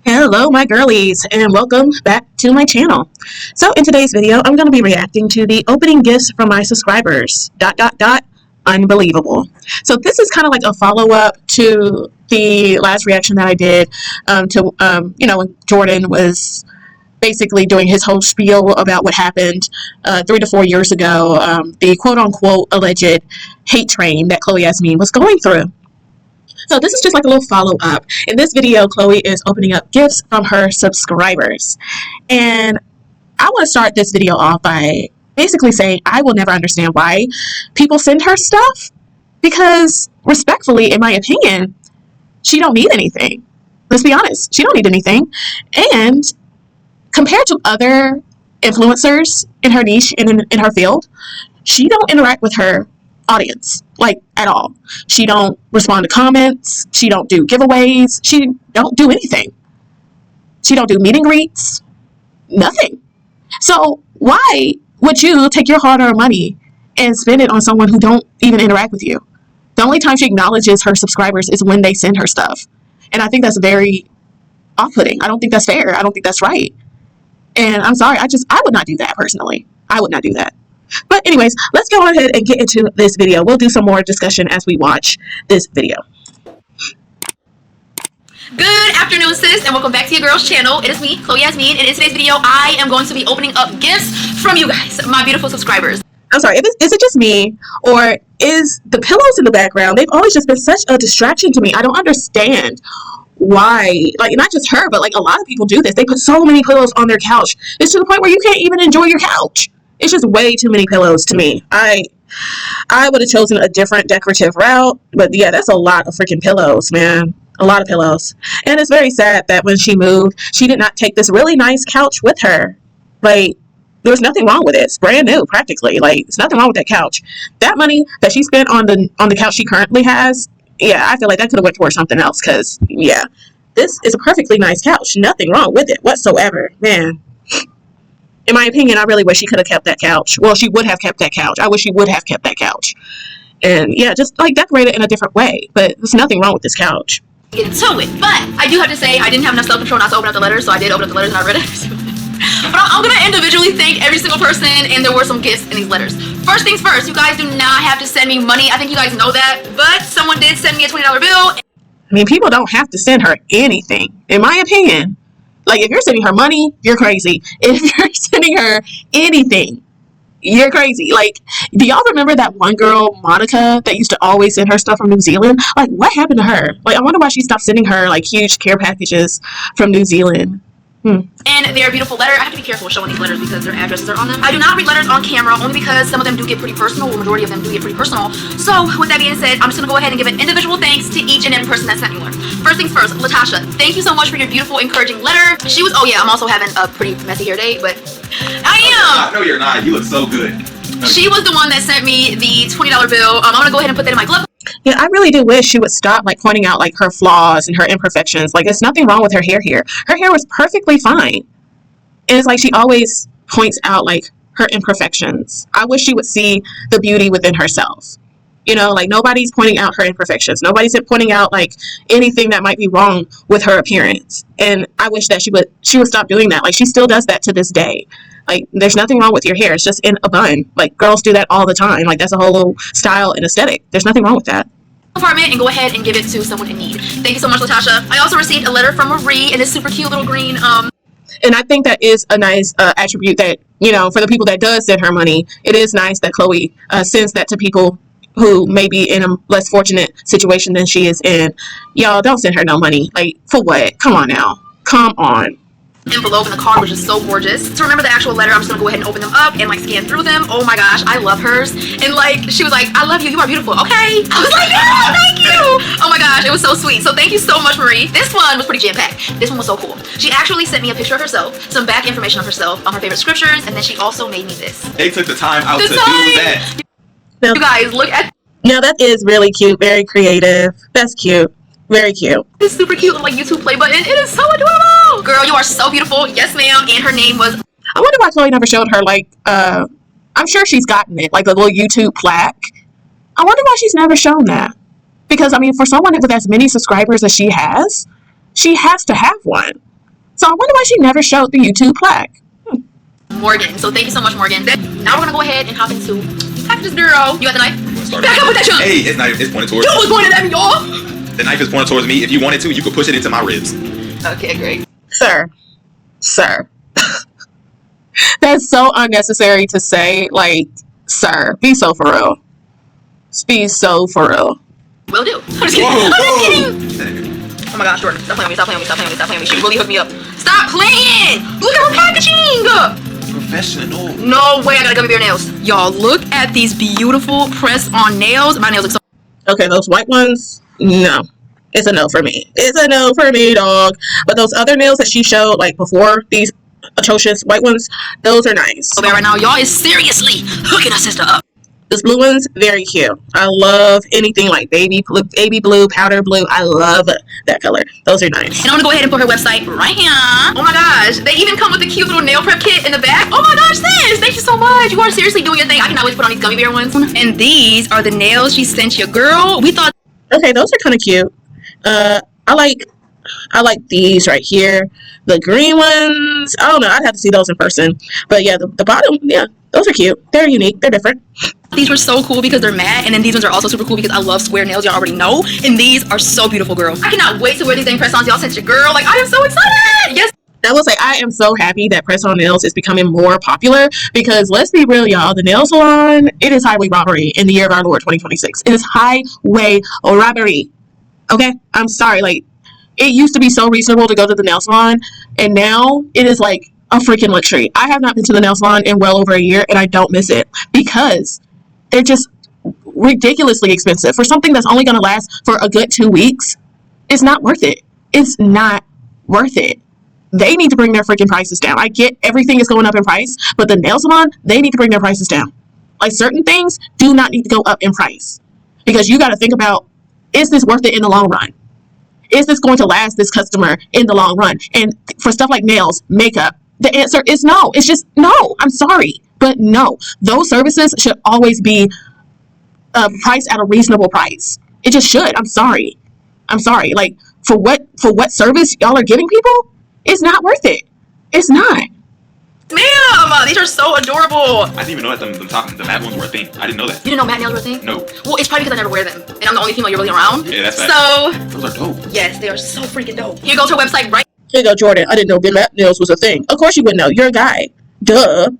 Hello my girlies and welcome back to my channel. So in today's video I'm going to be reacting to the opening gifts from my subscribers. Unbelievable. So this is kind of like a follow-up to the last reaction that I did when Jordan was basically doing his whole spiel about what happened 3 to 4 years ago, the quote-unquote alleged hate train that Chloe Yazmean was going through. So this is just like a little follow-up. In this video, Chloe is opening up gifts from her subscribers. And I want to start this video off by basically saying I will never understand why people send her stuff. Because respectfully, in my opinion, she don't need anything. Let's be honest. She don't need anything. And compared to other influencers in her niche and in her field, she don't interact with her audience like at all. She don't respond to comments. She don't do giveaways. She don't do anything. She don't do meet and greets. Nothing. So why would you take your hard-earned money and spend it on someone who don't even interact with you? The only time she acknowledges her subscribers is when they send her stuff. And I think that's very off-putting. I don't think that's fair. I don't think that's right. And I'm sorry, I would not do that personally. I would not do that. But anyways, let's go ahead and get into this video. We'll do some more discussion as we watch this video. Good afternoon, sis, and welcome back to your girl's channel. It is me, Chloe Yazmean, and in today's video, I am going to be opening up gifts from you guys, my beautiful subscribers. I'm sorry, is it just me, or is the pillows in the background, they've always just been such a distraction to me. I don't understand why, like, not just her, but like a lot of people do this. They put so many pillows on their couch. It's to the point where you can't even enjoy your couch. It's just way too many pillows to me. I would have chosen a different decorative route, but yeah, that's a lot of freaking pillows, man. A lot of pillows. And it's very sad that when she moved, she did not take this really nice couch with her. Like, there was nothing wrong with it. It's brand new, practically. Like, there's nothing wrong with that couch. That money that she spent on the couch she currently has, yeah, I feel like that could have went towards something else, because, yeah, this is a perfectly nice couch. Nothing wrong with it whatsoever, man. In my opinion, I really wish she could have kept that couch. Well, she would have kept that couch. I wish she would have kept that couch. And yeah, just like decorate it in a different way. But there's nothing wrong with this couch. Get into it. But I do have to say, I didn't have enough self-control not to open up the letters, so I did open up the letters and I read it. But I'm going to individually thank every single person, and there were some gifts in these letters. First things first, you guys do not have to send me money. I think you guys know that. But someone did send me a $20 bill. I mean, people don't have to send her anything, in my opinion. Like, if you're sending her money, you're crazy. If you're sending her anything, you're crazy. Like, do y'all remember that one girl, Monica, that used to always send her stuff from New Zealand? Like, what happened to her? Like, I wonder why she stopped sending her, like, huge care packages from New Zealand. And they're a beautiful letter. I have to be careful showing these letters because their addresses are on them. I do not read letters on camera only because some of them do get pretty personal, or the majority of them do get pretty personal. So with that being said, I'm just going to go ahead and give an individual thanks to each and every person that sent me one. First things first, Latasha, thank you so much for your beautiful, encouraging letter. She was, oh yeah, I'm also having a pretty messy hair day, but I am. No, you're not. You look so good. She was the one that sent me the $20 bill. I'm going to go ahead and put that in my glove. Yeah, I really do wish she would stop, like, pointing out, like, her flaws and her imperfections. Like, there's nothing wrong with her hair here. Her hair was perfectly fine. And it's like she always points out, like, her imperfections. I wish she would see the beauty within herself. You know, like, nobody's pointing out her imperfections. Nobody's pointing out, like, anything that might be wrong with her appearance. And I wish that she would stop doing that. Like, she still does that to this day. Like, there's nothing wrong with your hair. It's just in a bun. Like, girls do that all the time. Like, that's a whole little style and aesthetic. There's nothing wrong with that. Apartment and go ahead and give it to someone in need. Thank you so much, Latasha. I also received a letter from Marie in this super cute little green And I think that is a nice attribute that, you know, for the people that does send her money, it is nice that Chloe sends that to people who may be in a less fortunate situation than she is in. Y'all, don't send her no money. Like, for what? Come on now. Come on. Envelope, and the card was just so gorgeous. To remember the actual letter, I'm just gonna go ahead and open them up and like scan through them. Oh my gosh, I love hers. And like, she was like, I love you, you are beautiful. Okay. I was like, yeah, thank you. Oh my gosh, it was so sweet. So thank you so much, Marie. This one was pretty jam-packed. This one was so cool. She actually sent me a picture of herself, some back information of herself, on her favorite scriptures, and then she also made me this. They took the time out to do that. Now, you guys, look at. Now that is really cute, very creative. That's cute. Very cute. This super cute little like YouTube play button. It is so adorable. Girl, you are so beautiful. Yes, ma'am. And her name was. I wonder why Chloe never showed her, like, I'm sure she's gotten it, like the little YouTube plaque. I wonder why she's never shown that. Because, I mean, for someone with as many subscribers as she has to have one. So I wonder why she never showed the YouTube plaque. Morgan. So thank you so much, Morgan. Now we're gonna go ahead and hop into packages, girl. You got the knife? Back up with that jump. Hey, it's not. It's pointed towards. You was pointed at me, y'all. The knife is pointed towards me. If you wanted to, you could push it into my ribs. Okay, great. Sir. That's so unnecessary to say. Like, sir, be so for real. Be so for real. Will do. I'm just kidding. I'm just kidding. Oh my gosh, Jordan. Stop playing with me. Stop playing with me. Stop playing with me. Stop playing with me. She really hooked me up. Stop playing. Look at her packaging. Professional. No way. I got gummy bear nails. Y'all, look at these beautiful press-on nails. My nails look so... Okay, those white ones, no. It's a no for me. It's a no for me, dog. But those other nails that she showed, like, before these atrocious white ones, those are nice. So right now, y'all is seriously hooking her sister up. This blue one's very cute. I love anything like baby blue, powder blue. I love that color. Those are nice. And I'm gonna go ahead and put her website right here. Oh my gosh, they even come with a cute little nail prep kit in the back. Oh my gosh, sis, thank you so much. You are seriously doing your thing. I cannot wait to put on these gummy bear ones. And these are the nails she sent your girl. We thought... Okay, those are kind of cute. I like these right here. The green ones, I don't know. I'd have to see those in person. But yeah, the bottom, yeah, those are cute. They're unique. They're different. These were so cool because they're matte, and then these ones are also super cool because I love square nails. Y'all already know. And these are so beautiful, girl. I cannot wait to wear these dang press-ons y'all sent your girl. Like, I am so excited. Yes. I will say I am so happy that press-on nails is becoming more popular because let's be real, y'all. The nail salon, it is highway robbery in the year of our Lord 2026. It is highway robbery. Okay? I'm sorry. Like, it used to be so reasonable to go to the nail salon, and now it is like a freaking luxury. I have not been to the nail salon in well over a year, and I don't miss it because they're just ridiculously expensive. For something that's only going to last for a good 2 weeks, it's not worth it. It's not worth it. They need to bring their freaking prices down. I get everything is going up in price, but the nail salon, they need to bring their prices down. Like, certain things do not need to go up in price because you got to think about, is this worth it in the long run? Is this going to last this customer in the long run? And for stuff like nails, makeup, the answer is no. It's just no. I'm sorry, but no. Those services should always be priced at a reasonable price. It just should. I'm sorry. Like, for what service y'all are giving people, it's not worth it. It's not. Ma'am, these are so adorable. I didn't even know that the matte ones were a thing. I didn't know that. You didn't know matte nails were a thing? No. Well, it's probably because I never wear them, and I'm the only female you're really around. Yeah, that's so. Those are dope. Yes, they are so freaking dope. Here goes her website right. Here you go, Jordan. I didn't know matte nails was a thing. Of course you would know. You're a guy. Duh.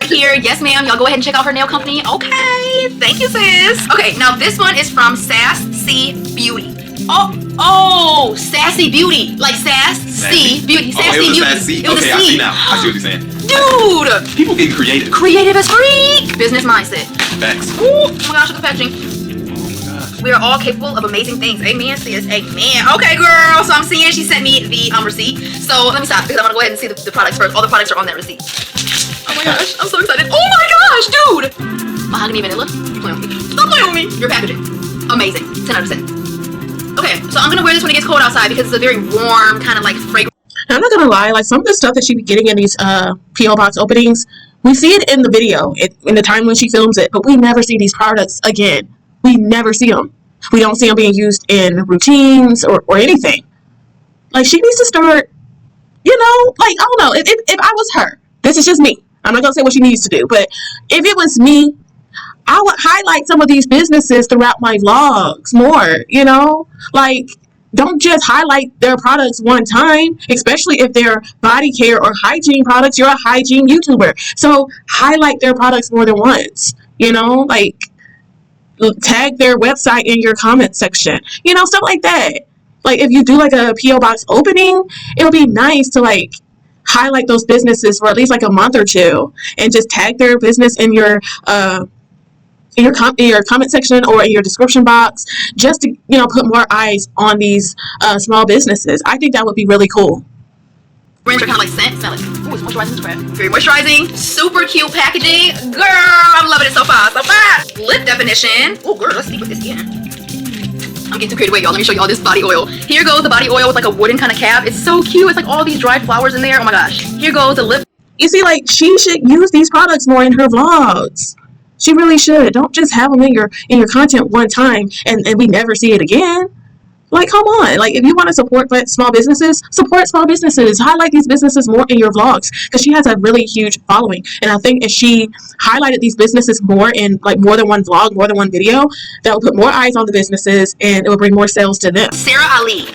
Here, yes, ma'am. Y'all go ahead and check out her nail company. Okay, thank you, sis. Okay, now this one is from Sassy Beauty. Oh, Sassy Beauty, like Sassy Beauty. Sassy Beauty. It was okay, a C. I see now. I see what you're saying. Dude, people getting creative. Creative as freak. Business mindset. Facts. Ooh, oh my gosh, look at the packaging. Oh my gosh. We are all capable of amazing things. Amen, sis. Amen. Okay, girl. So I'm seeing she sent me the receipt. So let me stop because I want to go ahead and see the products first. All the products are on that receipt. Oh my gosh, I'm so excited. Oh my gosh, dude. Mahogany vanilla. You're playing with me. Stop playing with me. Your packaging. Amazing. 10 out of 10. Okay, so I'm gonna wear this when it gets cold outside because it's a very warm, kind of like fragrant. I'm not gonna lie, like some of the stuff that she be getting in these P.O. box openings, we see it in the video, in the time when she films it, but we never see these products again. We never see them. We don't see them being used in routines or anything. Like, she needs to start, you know, like, I don't know, if I was her, this is just me. I'm not gonna say what she needs to do, but if it was me, I would highlight some of these businesses throughout my vlogs more, you know? Like, don't just highlight their products one time, especially if they're body care or hygiene products. You're a hygiene YouTuber. So highlight their products more than once, you know? Like, tag their website in your comment section, you know, stuff like that. Like, if you do like a P.O. box opening, it'll be nice to like highlight those businesses for at least like a month or two and just tag their business in your comment section or in your description box, just to, you know, put more eyes on these small businesses. I think that would be really cool. Brands are kind of like scent. Smell it. Ooh, it's moisturizing. It's crap. Very moisturizing. Super cute packaging. Girl, I'm loving it so far. So fast. Lip definition. Oh, girl, let's see what this is. I'm getting too creative. Wait, y'all. Let me show y'all this body oil. Here goes the body oil with like a wooden kind of cap. It's so cute. It's like all these dried flowers in there. Oh my gosh. Here goes the lip. You see, like, she should use these products more in her vlogs. She really should. Don't just have them in your content one time and we never see it again. Like, come on. Like, if you want to support small businesses, support small businesses. Highlight these businesses more in your vlogs, because she has a really huge following. And I think if she highlighted these businesses more in like more than one vlog, more than one video, that would put more eyes on the businesses and it would bring more sales to them. Sarah Ali,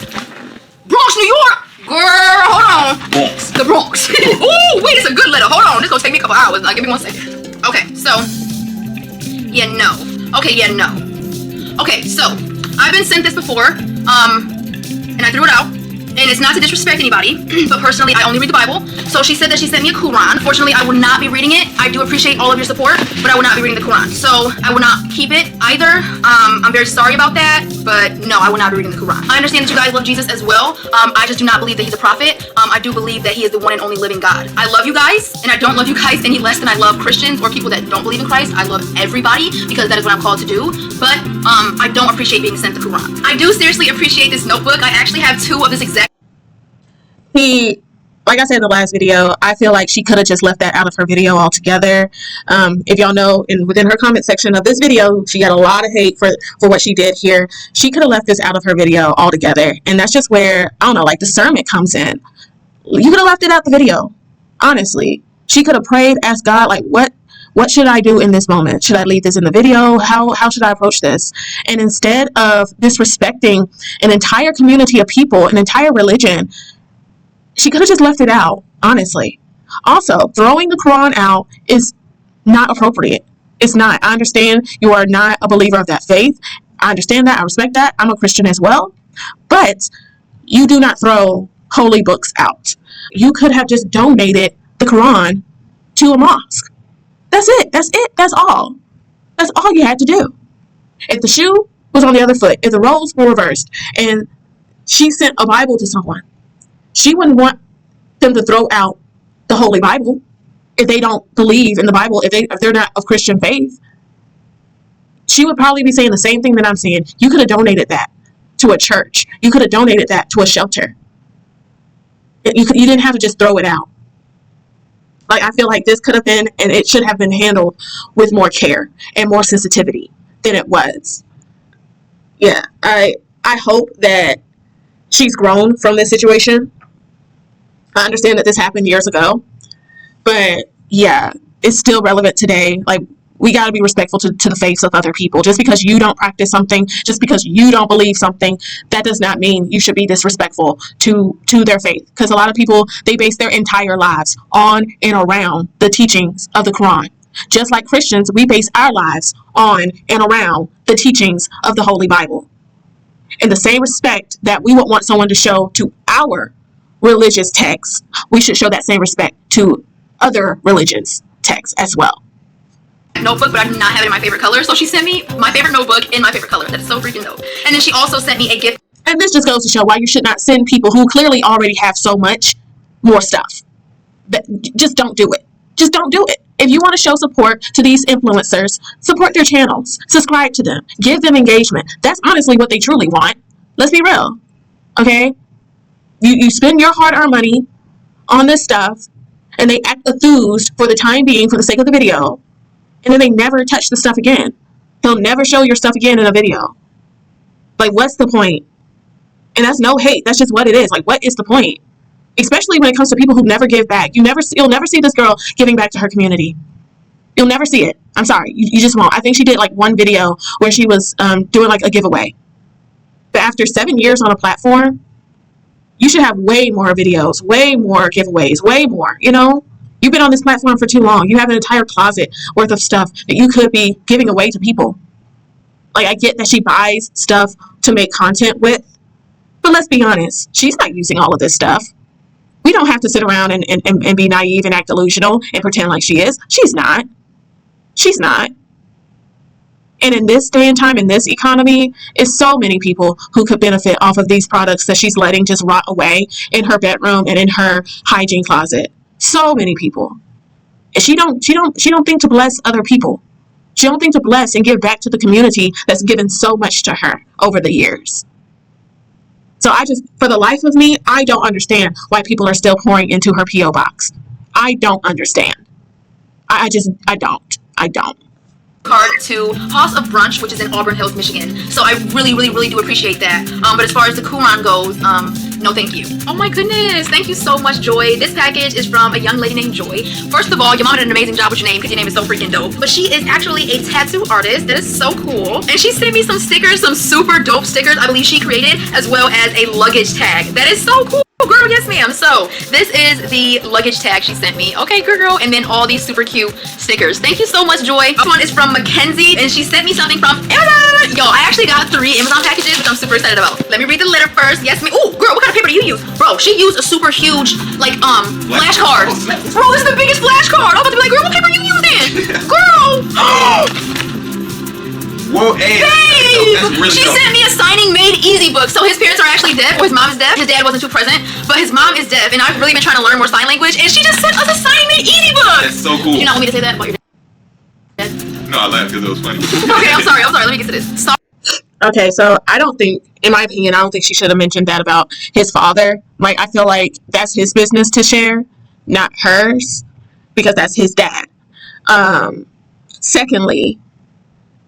Bronx, New York. Girl, hold on. Bronx. The Bronx. Ooh, wait, it's a good letter. Hold on. This gonna take me a couple hours. Give me 1 second. Okay, so yeah, no. Okay, yeah, no. Okay, so I've been sent this before, and I threw it out. And it's not to disrespect anybody, but personally, I only read the Bible. So she said that she sent me a Quran. Fortunately, I will not be reading it. I do appreciate all of your support, but I will not be reading the Quran. So I will not keep it either. I'm very sorry about that, but no, I will not be reading the Quran. I understand that you guys love Jesus as well. I just do not believe that he's a prophet. I do believe that he is the one and only living God. I love you guys, and I don't love you guys any less than I love Christians or people that don't believe in Christ. I love everybody because that is what I'm called to do. But I don't appreciate being sent the Quran. I do seriously appreciate this notebook. I actually have 2 of this exact. Like I said in the last video, I feel like she could have just left that out of her video altogether. If y'all know, within her comment section of this video, she got a lot of hate for what she did here. She could have left this out of her video altogether. And that's just where, I don't know, like discernment comes in. You could have left it out the video. Honestly, she could have prayed, asked God, like, what should I do in this moment? Should I leave this in the video? How should I approach this? And instead of disrespecting an entire community of people, an entire religion, she could have just left it out, honestly. Also, throwing the Quran out is not appropriate. It's not. I understand you are not a believer of that faith. I understand that. I respect that. I'm a Christian as well. But you do not throw holy books out. You could have just donated the Quran to a mosque. That's it. That's it. That's all. That's all you had to do. If the shoe was on the other foot, if the roles were reversed, and she sent a Bible to someone, she wouldn't want them to throw out the Holy Bible if they don't believe in the Bible, if they're not of Christian faith. She would probably be saying the same thing that I'm saying. You could have donated that to a church. You could have donated that to a shelter. You didn't have to just throw it out. Like, I feel like this could have been, and it should have been handled with more care and more sensitivity than it was. Yeah, I hope that she's grown from this situation. I understand that this happened years ago, but yeah, it's still relevant today. Like, we got to be respectful to the faiths of other people. Just because you don't practice something, just because you don't believe something, that does not mean you should be disrespectful to their faith. Because a lot of people, they base their entire lives on and around the teachings of the Quran. Just like Christians, we base our lives on and around the teachings of the Holy Bible. And the same respect that we would want someone to show to our religious texts, we should show that same respect to other religious texts as well. Notebook, but I do not have it in my favorite color. So she sent me my favorite notebook in my favorite color. That's so freaking dope. And then she also sent me a gift. And this just goes to show why you should not send people who clearly already have so much more stuff. Just don't do it. Just don't do it. If you want to show support to these influencers, support their channels. Subscribe to them. Give them engagement. That's honestly what they truly want. Let's be real. Okay? You spend your hard-earned money on this stuff, and they act enthused for the time being for the sake of the video, and then they never touch the stuff again. They'll never show your stuff again in a video. Like, what's the point? And that's no hate. That's just what it is. Like, what is the point? Especially when it comes to people who never give back. You'll never see this girl giving back to her community. You'll never see it. I'm sorry. You just won't. I think she did like one video where she was doing like a giveaway. But after 7 years on a platform, you should have way more videos, way more giveaways, way more, you know? You've been on this platform for too long. You have an entire closet worth of stuff that you could be giving away to people. Like, I get that she buys stuff to make content with, but let's be honest, she's not using all of this stuff. We don't have to sit around and be naive and act delusional and pretend like she is. She's not. She's not. And in this day and time, in this economy, it's so many people who could benefit off of these products that she's letting just rot away in her bedroom and in her hygiene closet. So many people. And she don't think to bless other people. She don't think to bless and give back to the community that's given so much to her over the years. So for the life of me, I don't understand why people are still pouring into her P.O. box. I don't understand. I don't. card to House of Brunch, which is in Auburn Hills, Michigan. So I really do appreciate that. But as far as the coupon goes, no thank you. Oh my goodness, thank you so much, Joy. This package is from a young lady named Joy. First of all, your mom did an amazing job with your name because your name is so freaking dope. But she is actually a tattoo artist. That is so cool. And she sent me some stickers, some super dope stickers I believe she created, as well as a luggage tag. That is so cool. Girl, yes ma'am. So this is the luggage tag she sent me. Okay, girl. And then all these super cute stickers. Thank you so much, Joy. This one is from Mackenzie, and she sent me something from Amazon. Yo, I actually got 3 Amazon packages, which I'm super excited about. Let me read the letter first. Yes ma'am. Ooh, girl, what kind of paper do you use? Bro, she used a super huge, like, flashcard. Bro, this is the biggest flashcard. I'm about to be like, girl, what paper are you using? Girl. Whoa, hey, that's really she dope. sent me a signing made easy book. So his parents are actually deaf, or his mom is deaf. His dad wasn't too present, but his mom is deaf, and I've really been trying to learn more sign language, and she just sent us a signing made easy book. That's so cool. You not want me to say that about your dad? No, I laughed because it was funny. Okay, I'm sorry. Let me get to this. Okay, so I don't think, in my opinion, I don't think she should have mentioned that about his father. Like, I feel like that's his business to share, not hers, because that's his dad. Secondly,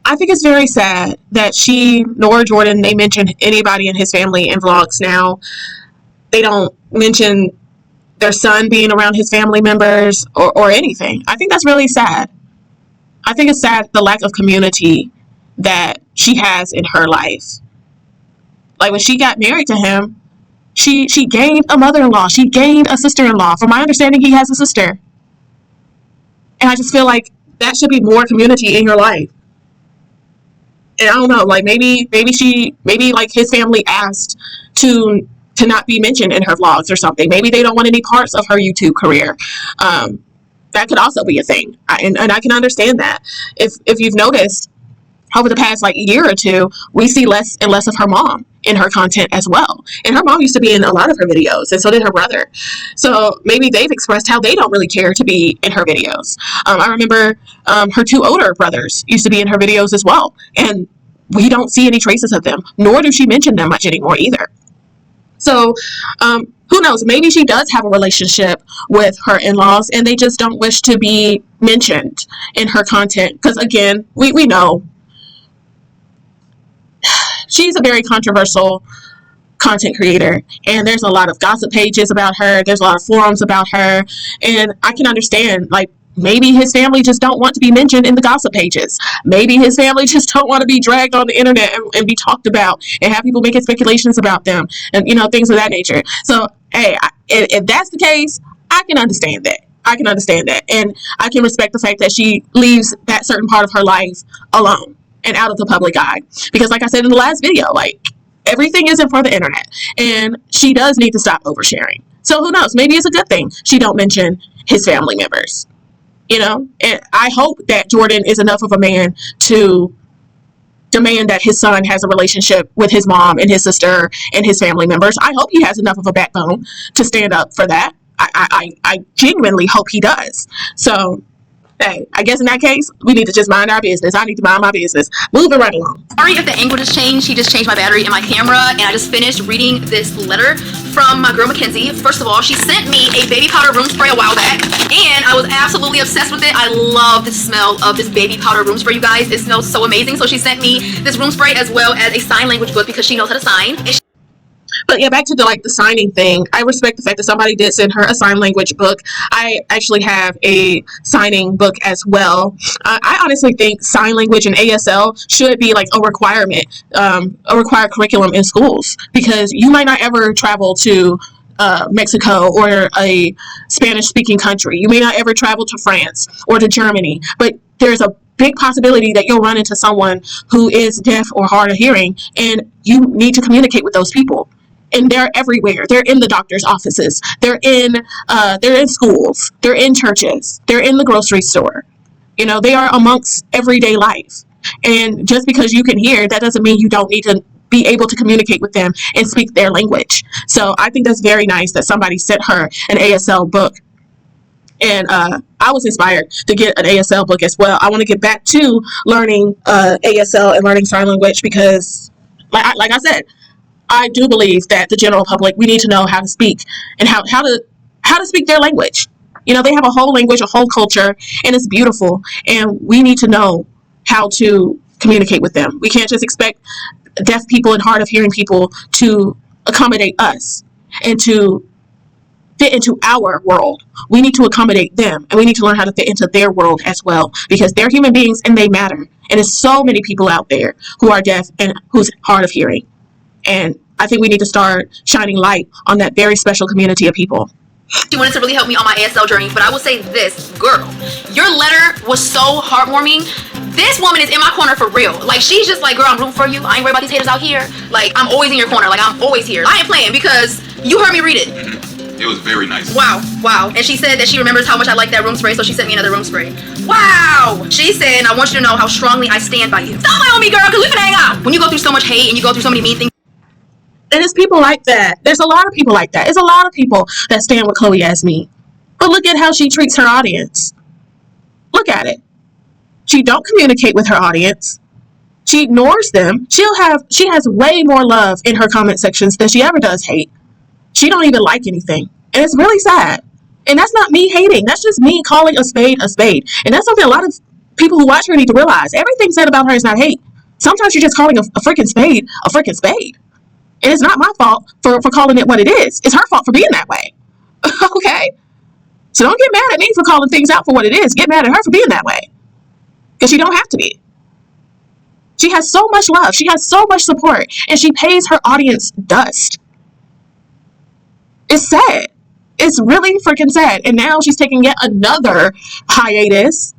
I think it's very sad that she nor Jordan, they mention anybody in his family in vlogs now. They don't mention their son being around his family members or anything. I think that's really sad. I think it's sad, the lack of community that she has in her life. Like, when she got married to him, she gained a mother-in-law. She gained a sister-in-law. From my understanding, he has a sister. And I just feel like that should be more community in your life. And I don't know, like, maybe like his family asked to not be mentioned in her vlogs or something. Maybe they don't want any parts of her YouTube career. That could also be a thing. And I can understand that. If you've noticed, over the past like year or two, we see less and less of her mom in her content as well. And her mom used to be in a lot of her videos, and so did her brother. So maybe they've expressed how they don't really care to be in her videos. I remember her 2 older brothers used to be in her videos as well, and we don't see any traces of them, nor do she mention them much anymore either. So who knows? Maybe she does have a relationship with her in-laws, and they just don't wish to be mentioned in her content. Because again, we know she's a very controversial content creator, and there's a lot of gossip pages about her. There's a lot of forums about her, and I can understand, like, maybe his family just don't want to be mentioned in the gossip pages. Maybe his family just don't want to be dragged on the internet and be talked about and have people making speculations about them and, you know, things of that nature. So, hey, if that's the case, I can understand that. And I can respect the fact that she leaves that certain part of her life alone and out of the public eye. Because like I said in the last video, like, everything isn't for the internet, and she does need to stop oversharing. So who knows? Maybe it's a good thing she don't mention his family members. You know, and I hope that Jordan is enough of a man to demand that his son has a relationship with his mom and his sister and his family members. I hope he has enough of a backbone to stand up for that. I genuinely hope he does. So, hey, I guess in that case, we need to just mind our business. I need to mind my business. Moving right along. Sorry if the angle just changed. She just changed my battery in my camera, and I just finished reading this letter from my girl Mackenzie. First of all, she sent me a baby powder room spray a while back, and I was absolutely obsessed with it. I love the smell of this baby powder room spray, you guys. It smells so amazing. So she sent me this room spray as well as a sign language book because she knows how to sign. But yeah, back to the signing thing. I respect the fact that somebody did send her a sign language book. I actually have a signing book as well. I honestly think sign language and ASL should be like a requirement, a required curriculum in schools, because you might not ever travel to Mexico or a Spanish-speaking country. You may not ever travel to France or to Germany, but there's a big possibility that you'll run into someone who is deaf or hard of hearing, and you need to communicate with those people. And they're everywhere. They're in the doctor's offices. They're in schools. They're in churches. They're in the grocery store. You know, they are amongst everyday life. And just because you can hear, that doesn't mean you don't need to be able to communicate with them and speak their language. So I think that's very nice that somebody sent her an ASL book. And I was inspired to get an ASL book as well. I want to get back to learning ASL and learning sign language because, like I said, I do believe that the general public, we need to know how to speak and how to speak their language. You know, they have a whole language, a whole culture, and it's beautiful. And we need to know how to communicate with them. We can't just expect deaf people and hard of hearing people to accommodate us and to fit into our world. We need to accommodate them, and we need to learn how to fit into their world as well, because they're human beings and they matter. And there's so many people out there who are deaf and who's hard of hearing. And I think we need to start shining light on that very special community of people. She wanted to really help me on my ASL journey, but I will say this, girl, your letter was so heartwarming. This woman is in my corner for real. Like, she's just like, girl, I'm rooting for you. I ain't worried about these haters out here. Like, I'm always in your corner. Like, I'm always here. I ain't playing because you heard me read it. It was very nice. Wow, wow. And she said that she remembers how much I like that room spray, so she sent me another room spray. Wow. She said, I want you to know how strongly I stand by you. Stop playing on me, girl, because we can hang out. When you go through so much hate and you go through so many mean things. And it's people like that. There's a lot of people like that. There's a lot of people that stand with Chloe Yazmean. But look at how she treats her audience. Look at it. She don't communicate with her audience. She ignores them. She has way more love in her comment sections than she ever does hate. She don't even like anything. And it's really sad. And that's not me hating. That's just me calling a spade a spade. And that's something a lot of people who watch her need to realize. Everything said about her is not hate. Sometimes you're just calling a freaking spade a freaking spade. And it's not my fault for calling it what it is. It's her fault for being that way. Okay? So don't get mad at me for calling things out for what it is. Get mad at her for being that way. Because she don't have to be. She has so much love. She has so much support. And she pays her audience dust. It's sad. It's really freaking sad. And now she's taking yet another hiatus.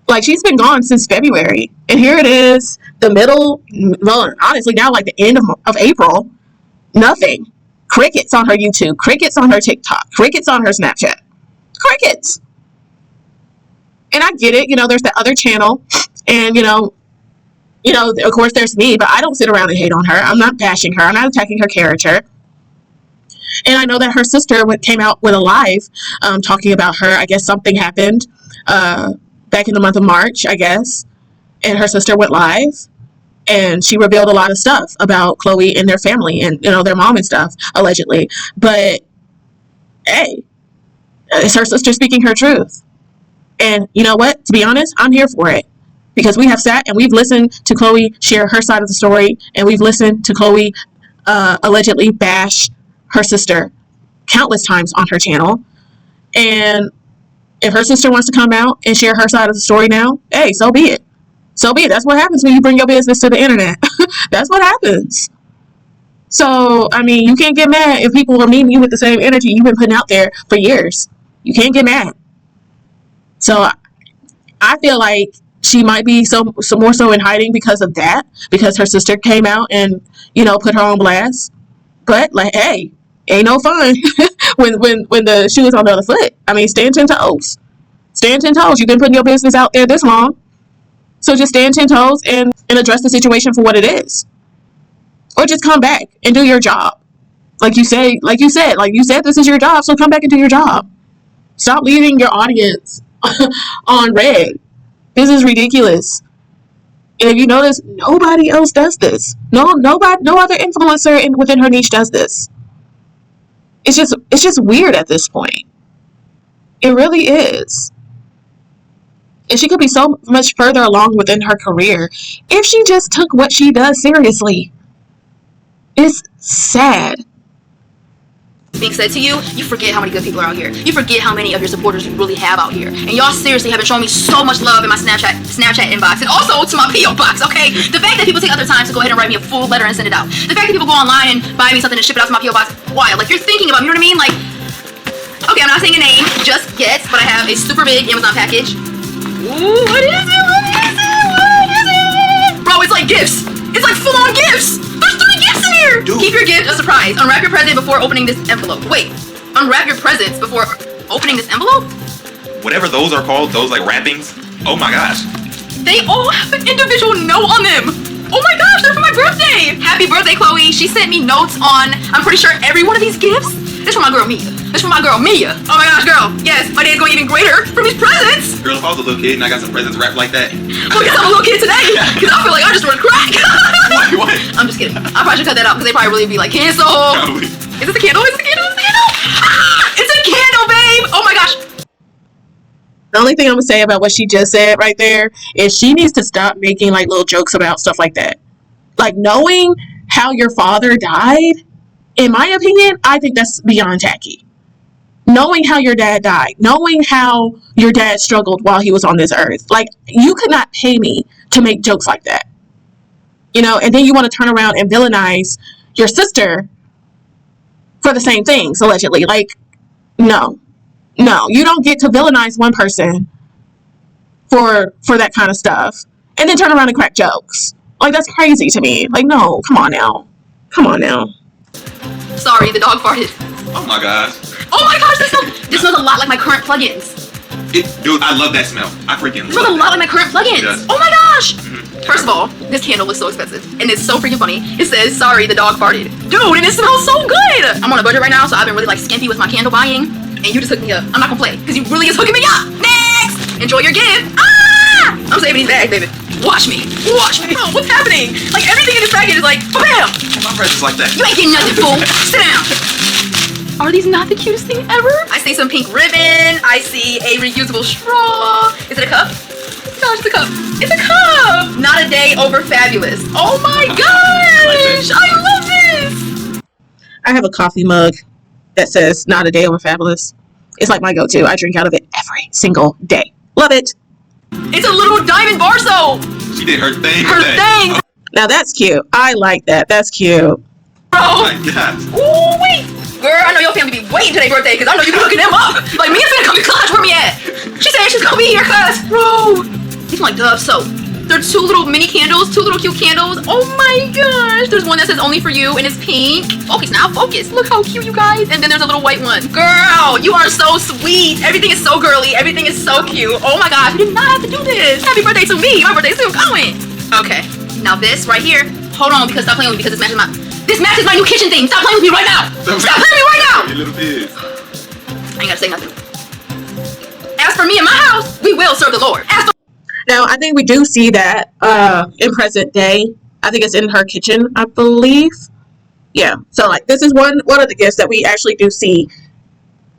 Like, she's been gone since February. And here it is, the middle, well, honestly, now like the end of April. Nothing. Crickets on her YouTube. Crickets on her TikTok. Crickets on her Snapchat. Crickets. And I get it. You know, there's that other channel. And, you know, of course, there's me. But I don't sit around and hate on her. I'm not bashing her. I'm not attacking her character. And I know that her sister came out with a live talking about her. I guess something happened back in the month of March, I guess. And her sister went live. And she revealed a lot of stuff about Chloe and their family and, you know, their mom and stuff, allegedly. But, hey, it's her sister speaking her truth. And you know what? To be honest, I'm here for it. Because we have sat and we've listened to Chloe share her side of the story. And we've listened to Chloe allegedly bash her sister countless times on her channel. And if her sister wants to come out and share her side of the story now, hey, so be it. So be it. That's what happens when you bring your business to the internet. That's what happens. So, I mean, you can't get mad if people are meeting you with the same energy you've been putting out there for years. You can't get mad. So, I feel like she might be so more so in hiding because of that. Because her sister came out and, you know, put her on blast. But, like, hey, ain't no fun when the shoe is on the other foot. I mean, stand 10 toes. Stand 10 toes. You've been putting your business out there this long. So just stand 10 toes and address the situation for what it is. Or just come back and do your job. Like you said, this is your job, so come back and do your job. Stop leaving your audience on red. This is ridiculous. And if you notice, nobody else does this. No other influencer within her niche does this. It's just weird at this point. It really is. And she could be so much further along within her career if she just took what she does seriously. It's sad. Being said to you, you forget how many good people are out here. You forget how many of your supporters you really have out here. And y'all seriously have been showing me so much love in my Snapchat inbox and also to my P.O. box, okay? The fact that people take other time to go ahead and write me a full letter and send it out. The fact that people go online and buy me something and ship it out to my P.O. box, wild. Like, you're thinking about me, you know what I mean? Like, okay, I'm not saying a name just yet, but I have a super big Amazon package. Ooh, what is it? Bro, it's like gifts. It's like full-on gifts. There's 3 gifts in here. Dude. Keep your gift a surprise. Unwrap your present before opening this envelope. Wait, unwrap your presents before opening this envelope? Whatever those are called, those like wrappings. Oh my gosh. They all have an individual note on them. Oh my gosh, they're for my birthday. Happy birthday, Chloe. She sent me notes on, I'm pretty sure, every one of these gifts. This for my girl, Mia. This for my girl, Mia. Oh my gosh, girl. Yes, my day's going even greater from these presents. Girl, if I was a little kid and I got some presents wrapped like that. Well, guess I'm a little kid today. Because I feel like I just want to crack. What? I'm just kidding. I probably should cut that out because they probably really be like, cancel. Probably. Is it the candle? Is it the candle? Is it the candle? Ah, it's a candle, babe. Oh my gosh. The only thing I'm gonna say about what she just said right there is she needs to stop making like little jokes about stuff like that. Like, knowing how your father died, in my opinion, I think that's beyond tacky. Knowing how your dad died, knowing how your dad struggled while he was on this earth. Like, you could not pay me to make jokes like that. You know, and then you want to turn around and villainize your sister for the same things, allegedly. Like, no. No, you don't get to villainize one person for that kind of stuff and then turn around and crack jokes. Like, that's crazy to me. Like, no, come on now. Come on now. Sorry, the dog farted. Oh my gosh. Oh my gosh, this smells a lot like my current plugins. Dude, I love that smell. I freaking It smells a love lot like my current plugins. Yes. Oh my gosh. First of all, this candle looks so expensive, and it's so freaking funny. It says, sorry, the dog farted. Dude, and it smells so good. I'm on a budget right now, so I've been really like skimpy with my candle buying, and you just hooked me up. I'm not gonna play, because you really is hooking me up. Next! Enjoy your gift. Ah! I'm saving these bags, baby. Watch me. Watch me. Oh, what's happening? Like, everything in this package is like, bam! My breath is like that. You ain't getting nothing, fool. Sit down. Are these not the cutest thing ever? I see some pink ribbon. I see a reusable straw. Is it a cup? Gosh, it's a cup. It's a cup. Not a day over fabulous. Oh my gosh. I love this. I have a coffee mug that says "Not a Day Over Fabulous." It's like my go-to. I drink out of it every single day. Love it. It's a little diamond bar soap. She did her thing. Her today. thing. Now that's cute. I like that. That's cute. Oh Bro. my gosh. Ooh, wait. Girl, I know your family be waiting till their birthday because I know you be looking them up. Like, Mia's finna come to clutch. Where me at? She said she's gonna be here, cuz. Bro. These smell like Dove soap. They're two little mini candles, two little cute candles. Oh my gosh. There's one that says only for you and it's pink. Focus now, focus. Look how cute, you guys. And then there's a little white one. Girl, you are so sweet. Everything is so girly. Everything is so cute. Oh my gosh, you did not have to do this. Happy birthday to me. My birthday's still going. Okay, now this right here. Hold on, because stop playing with me because this matches my new kitchen thing. Stop playing with me right now. Stop playing with me right now. You little bitch. I ain't gotta say nothing. As for me and my house, we will serve the Lord. As for Now, I think we do see that in present day. I think it's in her kitchen, I believe. Yeah. So, like, this is one of the gifts that we actually do see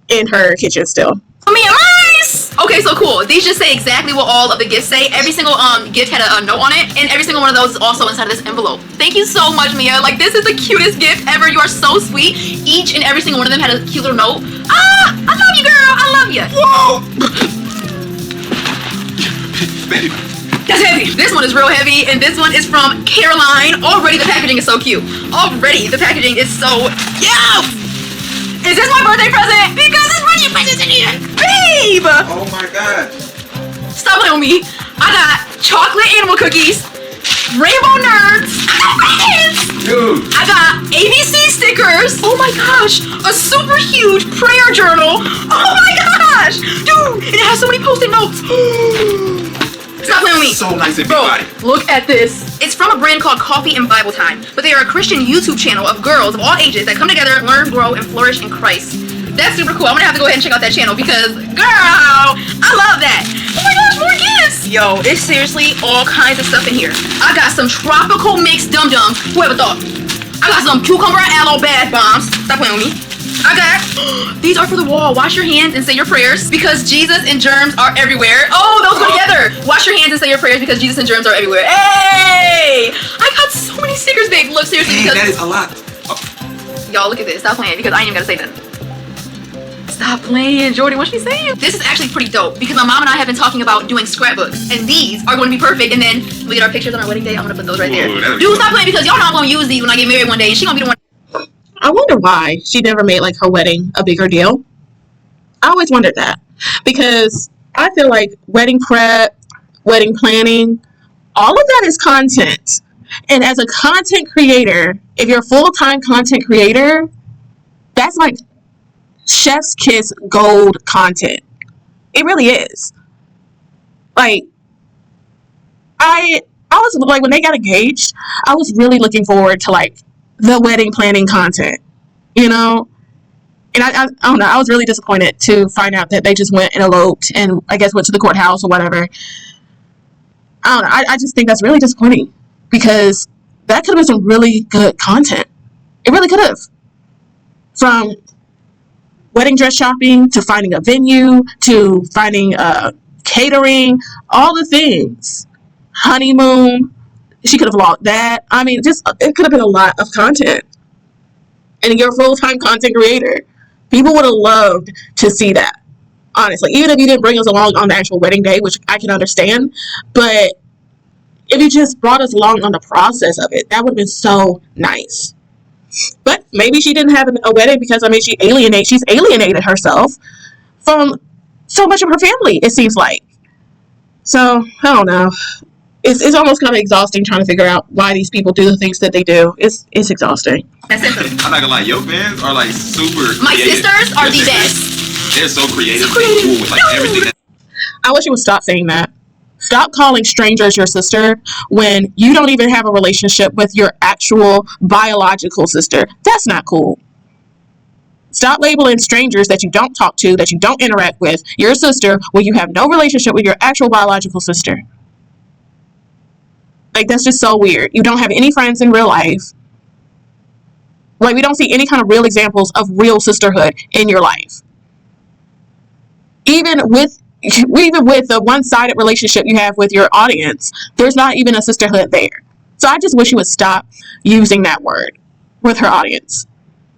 in her kitchen still. me and mice. Okay, so cool. These just say exactly what all of the gifts say. Every single gift had a note on it, and every single one of those is also inside of this envelope. Thank you so much, Mia. Like, this is the cutest gift ever. You are so sweet. Each and every single one of them had a cute little note. Ah, I love you, girl. I love you. Whoa! Baby. That's heavy. This one is real heavy, and this one is from Caroline. Already the packaging is so cute. Already the packaging is so cute. Is this my birthday present? Because it's birthday presents in here. Babe! Oh my god. Stop playing with me. I got chocolate animal cookies, rainbow nerds, Dude. I got ABC stickers. Oh my gosh. A super huge prayer journal. Oh my gosh. Dude, and it has so many post-it notes. Stop playing with me. So nice and big Bro, body. look at this. It's from a brand called Coffee and Bible Time, but they are a Christian YouTube channel of girls of all ages that come together, learn, grow, and flourish in Christ. That's super cool. I'm gonna have to go ahead and check out that channel because, girl, I love that. Oh my gosh, more gifts. Yo, it's seriously all kinds of stuff in here. I got some tropical mixed dum-dums. Whoever thought? I got some cucumber and aloe bath bombs. Stop playing with me. I got, these are for the wall. Wash your hands and say your prayers because Jesus and germs are everywhere. Oh, those go together. Wash your hands and say your prayers because Jesus and germs are everywhere. Hey! I got so many stickers, babe. Look, seriously, Dang, because... that is a lot. Y'all, look at this. Stop playing because I ain't even gotta say nothing. Stop playing, Jordan. What's she saying? This is actually pretty dope because my mom and I have been talking about doing scrapbooks, and these are going to be perfect. And then we get our pictures on our wedding day. I'm gonna put those right there. Ooh, Dude, stop playing because y'all know I'm gonna use these when I get married one day, and she gonna be the one. I wonder why she never made like her wedding a bigger deal. I always wondered that because I feel like wedding prep, wedding planning, all of that is content. And as a content creator, if you're a full-time content creator, that's like chef's kiss gold content. It really is. Like, I was like, when they got engaged, I was really looking forward to like the wedding planning content, you know? And I don't know, I was really disappointed to find out that they just went and eloped and I guess went to the courthouse or whatever. I don't know, I just think that's really disappointing because that could have been some really good content. It really could have. From wedding dress shopping to finding a venue to finding catering, all the things. Honeymoon, she could have logged that. I mean, just it could have been a lot of content. And you're a full-time content creator. People would have loved to see that, honestly. Even if you didn't bring us along on the actual wedding day, which I can understand, but if you just brought us along on the process of it, that would have been so nice. But maybe she didn't have a wedding because, I mean, she's alienated herself from so much of her family, it seems like. So, I don't know. It's almost kind of exhausting trying to figure out why these people do the things that they do. It's exhausting. I'm not gonna lie, your fans are like super My creative. sisters are the best. They're so creative. So creative. Cool with like everything. I wish you would stop saying that. Stop calling strangers your sister when you don't even have a relationship with your actual biological sister. That's not cool. Stop labeling strangers that you don't talk to, that you don't interact with, your sister, when you have no relationship with your actual biological sister. Like, that's just so weird. You don't have any friends in real life. Like, we don't see any kind of real examples of real sisterhood in your life. Even with the one-sided relationship you have with your audience, there's not even a sisterhood there. So I just wish you would stop using that word with her audience.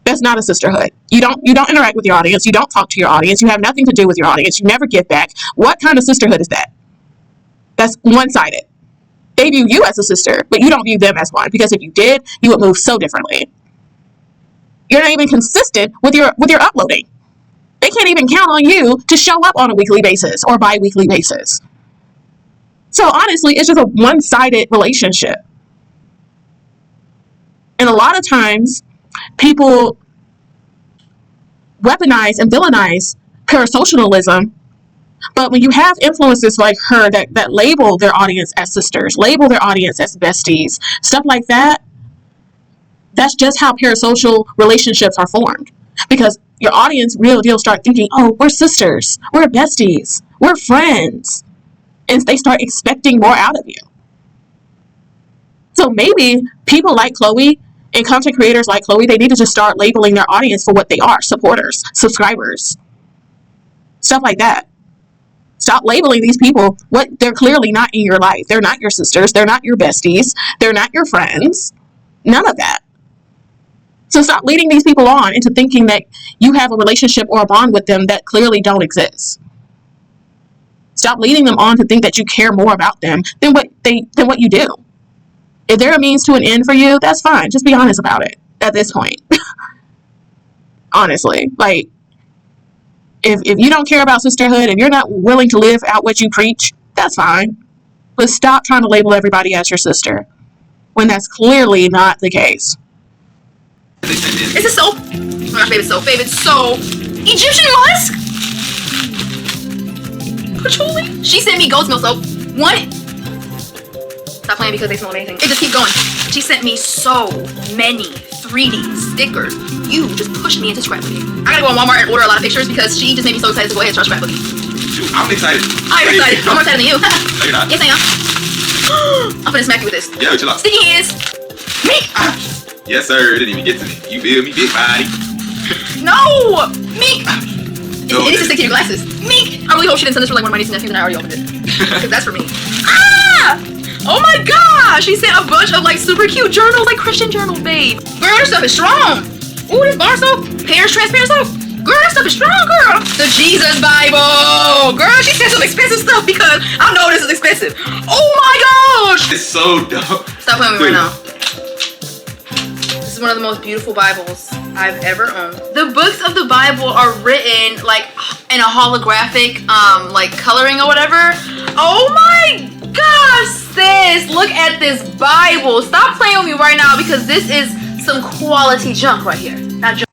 That's not a sisterhood. You don't interact with your audience. You don't talk to your audience. You have nothing to do with your audience. You never give back. What kind of sisterhood is that? That's one-sided. They view you as a sister, but you don't view them as one, because if you did, you would move so differently. You're not even consistent with your uploading. They can't even count on you to show up on a weekly basis or bi-weekly basis. So honestly, it's just a one-sided relationship. And a lot of times, people weaponize and villainize parasocialism. But when you have influencers like her that label their audience as sisters, label their audience as besties, stuff like that, that's just how parasocial relationships are formed. Because your audience real deal start thinking, oh, we're sisters, we're besties, we're friends. And they start expecting more out of you. So maybe people like Chloe and content creators like Chloe, they need to just start labeling their audience for what they are: supporters, subscribers, stuff like that. Stop labeling these people what they're clearly not in your life. They're not your sisters. They're not your besties. They're not your friends. None of that. So stop leading these people on into thinking that you have a relationship or a bond with them that clearly don't exist. Stop leading them on to think that you care more about them than what you do. If they're a means to an end for you, that's fine. Just be honest about it at this point. Honestly, like, if you don't care about sisterhood, if you're not willing to live out what you preach, that's fine. But stop trying to label everybody as your sister when that's clearly not the case. Is this soap? My favorite soap. Favorite soap. Egyptian musk? Patchouli? She sent me goat's milk soap. One. Stop playing because they smell amazing. It just keeps going. She sent me so many 3D stickers. You just pushed me into scrapbooking. I gotta go on Walmart and order a lot of pictures because she just made me so excited to go ahead and start scrapbooking. Shoot, I'm excited. I'm excited. I'm more excited than you. No, you're not. Yes, I am. I'm gonna smack you with this. Yeah, chill out. Sticky hands. Me. Yes, sir. It didn't even get to me. You feel me, big body? No. Me. No, it needs to stick to your glasses. Me. I really hope she didn't send this for like one of my nieces and nephews and I already opened it. Because that's for me. Ah! Oh my gosh! She sent a bunch of like super cute journals, like Christian journals, babe. Girl, this stuff is strong. Ooh, this bar soap. Pears transparent soap. Girl, this stuff is strong, girl. The Jesus Bible. Girl, she sent some expensive stuff because I know this is expensive. Oh my gosh! It's so dope. Stop playing with me right now. This is one of the most beautiful Bibles I've ever owned. The books of the Bible are written like in a holographic like coloring or whatever. Oh my gosh, sis, look at this Bible. Stop playing with me right now because this is some quality junk right here. Not junk.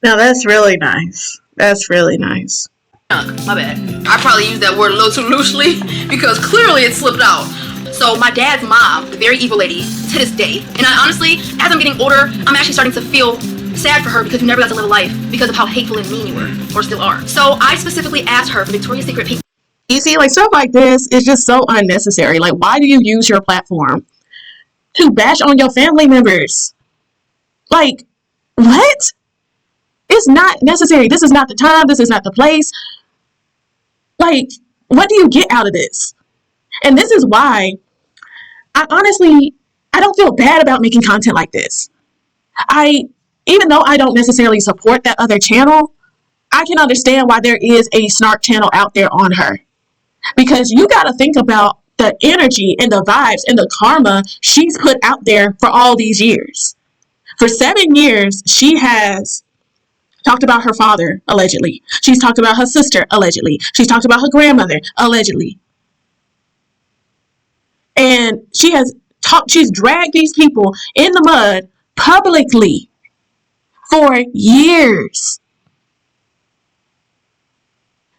Now that's really nice. That's really nice. Junk, my bad. I probably used that word a little too loosely because clearly it slipped out. So my dad's mom, the very evil lady, to this day, and I honestly, as I'm getting older, I'm actually starting to feel sad for her because you never got to live a life because of how hateful and mean you were, or still are. So I specifically asked her for Victoria's Secret pink. You see, like, stuff like this is just so unnecessary. Like, why do you use your platform to bash on your family members? Like, what? It's not necessary. This is not the time. This is not the place. Like, What do you get out of this? And this is why I don't feel bad about making content like this. Even though I don't necessarily support that other channel, I can understand why there is a snark channel out there on her. Because you got to think about the energy and the vibes and the karma she's put out there for all these years. For 7 years, she has talked about her father, allegedly. She's talked about her sister, allegedly. She's talked about her grandmother, allegedly. And she's dragged these people in the mud publicly for years.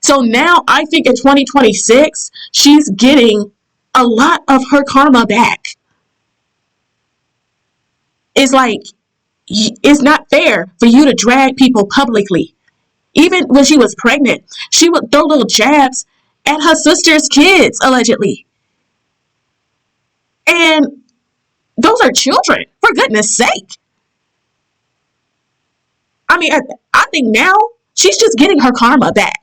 So now I think in 2026, she's getting a lot of her karma back. It's like, it's not fair for you to drag people publicly. Even when she was pregnant, she would throw little jabs at her sister's kids, allegedly. And those are children, for goodness sake. I mean, I think now she's just getting her karma back.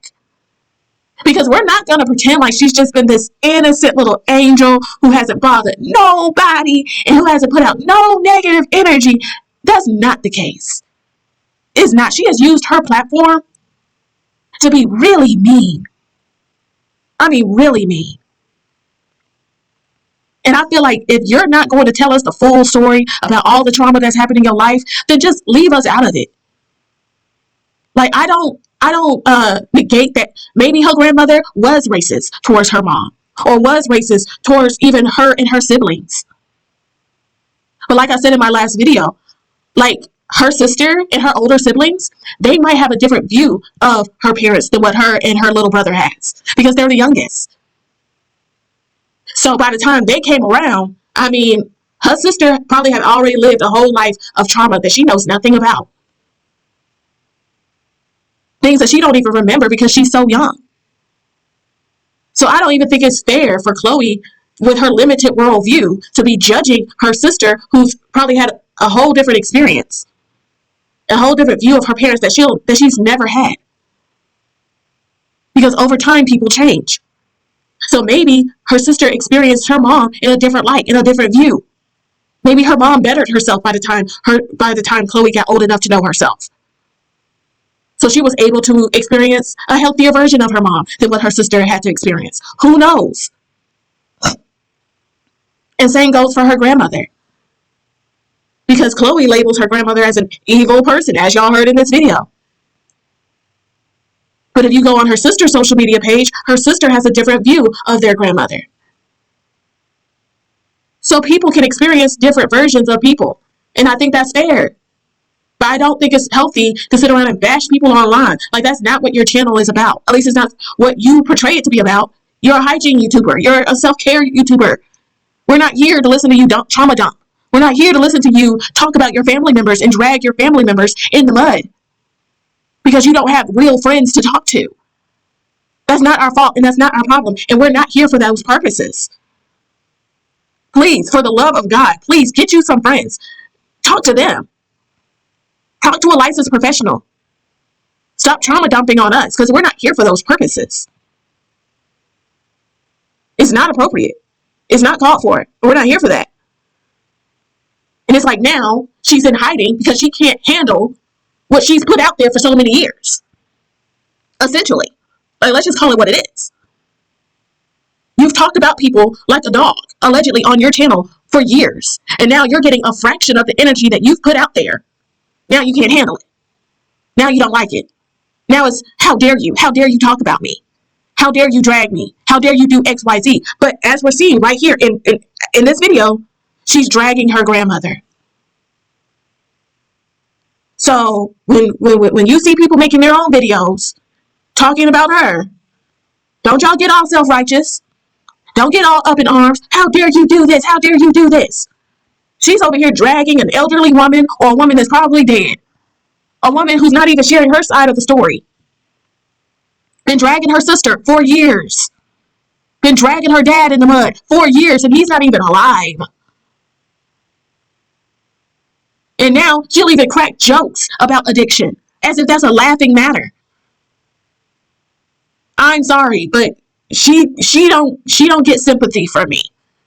Because we're not going to pretend like she's just been this innocent little angel who hasn't bothered nobody and who hasn't put out no negative energy. That's not the case. It's not. She has used her platform to be really mean. I mean, really mean. And I feel like if you're not going to tell us the full story about all the trauma that's happened in your life, then just leave us out of it. Like, I don't negate that maybe her grandmother was racist towards her mom or was racist towards even her and her siblings. But like I said in my last video, like her sister and her older siblings, they might have a different view of her parents than what her and her little brother has because they're the youngest. So by the time they came around, I mean, her sister probably had already lived a whole life of trauma that she knows nothing about. Things that she don't even remember because she's so young. So I don't even think it's fair for Chloe, with her limited worldview, to be judging her sister who's probably had a whole different experience, a whole different view of her parents that she's never had. Because over time, people change. So maybe her sister experienced her mom in a different light, in a different view. Maybe her mom bettered herself by the time Chloe got old enough to know herself. So she was able to experience a healthier version of her mom than what her sister had to experience. Who knows? And same goes for her grandmother. Because Chloe labels her grandmother as an evil person, as y'all heard in this video. But if you go on her sister's social media page, her sister has a different view of their grandmother. So people can experience different versions of people. And I think that's fair. But I don't think it's healthy to sit around and bash people online. Like, that's not what your channel is about. At least it's not what you portray it to be about. You're a hygiene YouTuber. You're a self-care YouTuber. We're not here to listen to you trauma dump. We're not here to listen to you talk about your family members and drag your family members in the mud because you don't have real friends to talk to. That's not our fault and that's not our problem. And we're not here for those purposes. Please, for the love of God, please get you some friends. Talk to them. Talk to a licensed professional. Stop trauma dumping on us because we're not here for those purposes. It's not appropriate. It's not called for. We're not here for that. And it's like now she's in hiding because she can't handle what she's put out there for so many years. Essentially. Like, let's just call it what it is. You've talked about people like a dog, allegedly, on your channel for years. And now you're getting a fraction of the energy that you've put out there. Now you can't handle it. Now you don't like it. Now it's, how dare you? How dare you talk about me? How dare you drag me? How dare you do X, Y, Z? But as we're seeing right here in this video, she's dragging her grandmother. So when you see people making their own videos talking about her, don't y'all get all self-righteous. Don't get all up in arms. How dare you do this? How dare you do this? She's over here dragging an elderly woman or a woman that's probably dead. A woman who's not even sharing her side of the story. Been dragging her sister for years. Been dragging her dad in the mud for years and he's not even alive. And now she'll even crack jokes about addiction as if that's a laughing matter. I'm sorry, but she don't get sympathy from me.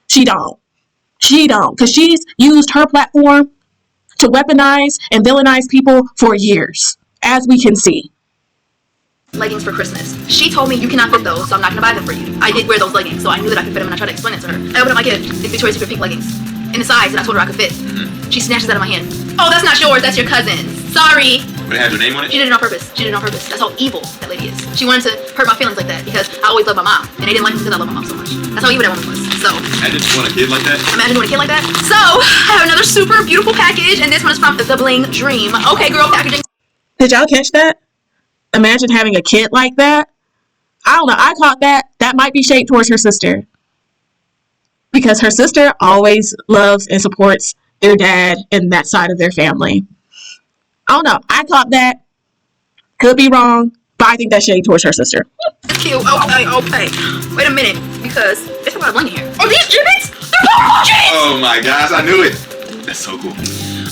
She don't, because she's used her platform to weaponize and villainize people for years, as we can see. Leggings for Christmas. She told me you cannot fit those, so I'm not gonna buy them for you. I did wear those leggings, so I knew that I could fit them, and I tried to explain it to her. I opened up my gift. It's Victoria's Secret pink leggings in the size that I told her I could fit. She snatches that out of my hand. Oh, that's not yours. That's your cousin's. Sorry. But it had your name on it? She did it on purpose. That's how evil that lady is. She wanted to hurt my feelings like that because I always loved my mom, and they didn't like me because I love my mom so much. That's how evil that woman was. So Imagine you want a kid like that. Imagine doing a kid like that. So I have another super beautiful package, and this one is from The Bling Dream. Okay, girl, packaging. Did y'all catch that? Imagine having a kid like that. I don't know. I caught that. That might be shade towards her sister. Because her sister always loves and supports their dad and that side of their family. I don't know. I caught that. Could be wrong. But I think that's shade towards her sister. It's cute. Okay. Wait a minute. Because there's a lot of bling in here. Oh, these gibbets? They're emojis! Oh my gosh, I knew it. That's so cool.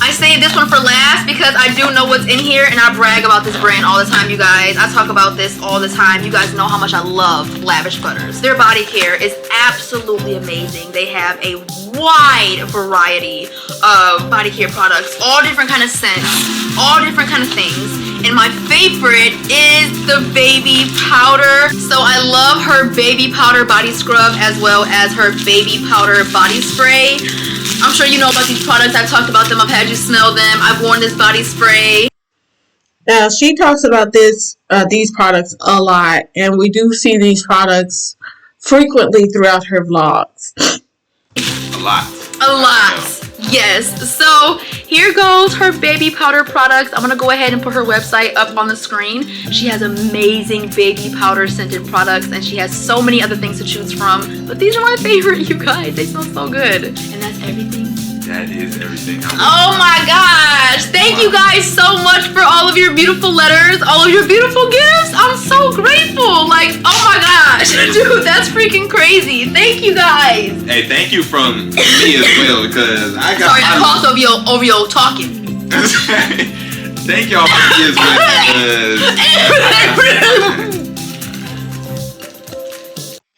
I saved this one for last because I do know what's in here, and I brag about this brand all the time, you guys. I talk about this all the time. You guys know how much I love Lavish Butters. Their body care is absolutely amazing. They have a wide variety of body care products, all different kind of scents, all different kind of things. And my favorite is the baby powder. So I love her baby powder body scrub as well as her baby powder body spray. I'm sure you know about these products. I've talked about them. I've had you smell them. I've worn this body spray. Now, she talks about these products a lot, and we do see these products frequently throughout her vlogs. A lot. Yes. So here goes her baby powder products. I'm gonna go ahead and put her website up on the screen. She has amazing baby powder scented products, and she has so many other things to choose from. But these are my favorite, you guys. They smell so good. And that's everything. That is everything. Oh my gosh. Thank you guys so much for all of your beautiful letters, all of your beautiful gifts. I'm so grateful. Like, oh my gosh. Dude, that's freaking crazy. Thank you guys. Hey, thank you from me as well, because I got. Sorry, I talked over your talking. Thank y'all for the gifts,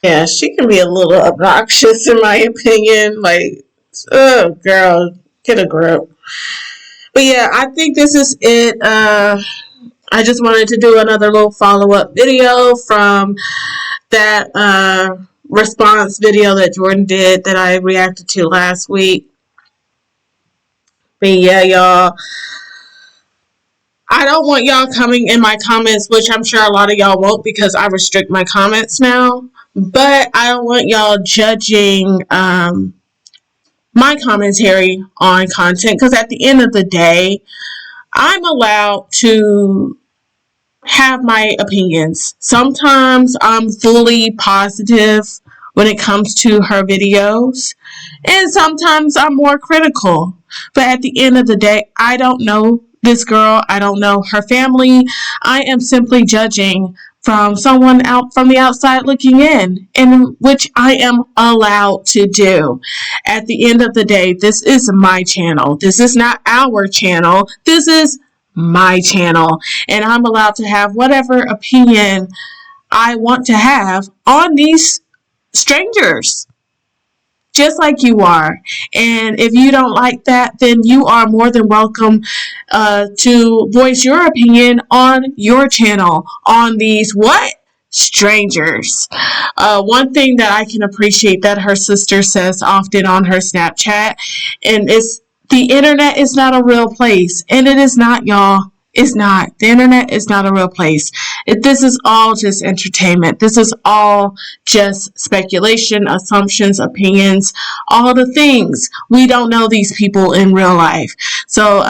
Yeah, she can be a little obnoxious in my opinion. Like, oh, girl, get a grip. But yeah, I think this is it. I just wanted to do another little follow-up video from that response video that Jordan did that I reacted to last week. But yeah, y'all, I don't want y'all coming in my comments, which I'm sure a lot of y'all won't because I restrict my comments now. But I don't want y'all judging my commentary on content, because at the end of the day, I'm allowed to have my opinions. Sometimes I'm fully positive when it comes to her videos, and sometimes I'm more critical. But at the end of the day, I don't know this girl. I don't know her family. I am simply judging from someone out from the outside looking in which I am allowed to do. At the end of the day, this is my channel. This is not our channel. This is my channel, and I'm allowed to have whatever opinion I want to have on these strangers, just like you are. And if you don't like that, then you are more than welcome to voice your opinion on your channel on these strangers. One thing that I can appreciate that her sister says often on her Snapchat, and it's, the internet is not a real place. And it is not, y'all. It's not. The internet is not a real place. This is all just entertainment. This is all just speculation, assumptions, opinions, all the things. We don't know these people in real life. So,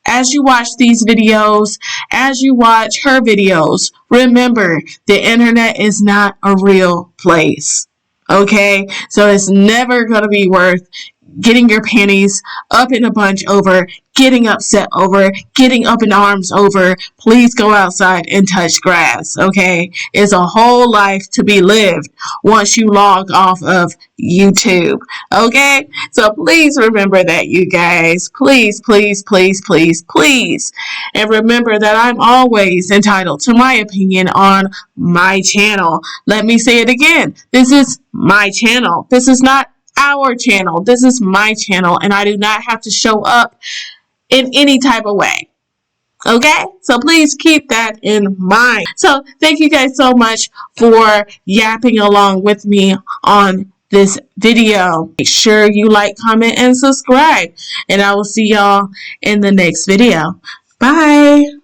as you watch these videos, as you watch her videos, remember, the internet is not a real place. Okay? So it's never going to be worth getting your panties up in a bunch over getting upset over, getting up in arms over. Please go outside and touch grass, okay? It's a whole life to be lived once you log off of YouTube, okay? So please remember that, you guys. Please, please, please, please, please. And remember that I'm always entitled to my opinion on my channel. Let me say it again. This is my channel. This is not our channel. This is my channel, and I do not have to show up in any type of way. Okay? So please keep that in mind. So thank you guys so much for yapping along with me on this video. Make sure you like, comment, and subscribe. And I will see y'all in the next video. Bye.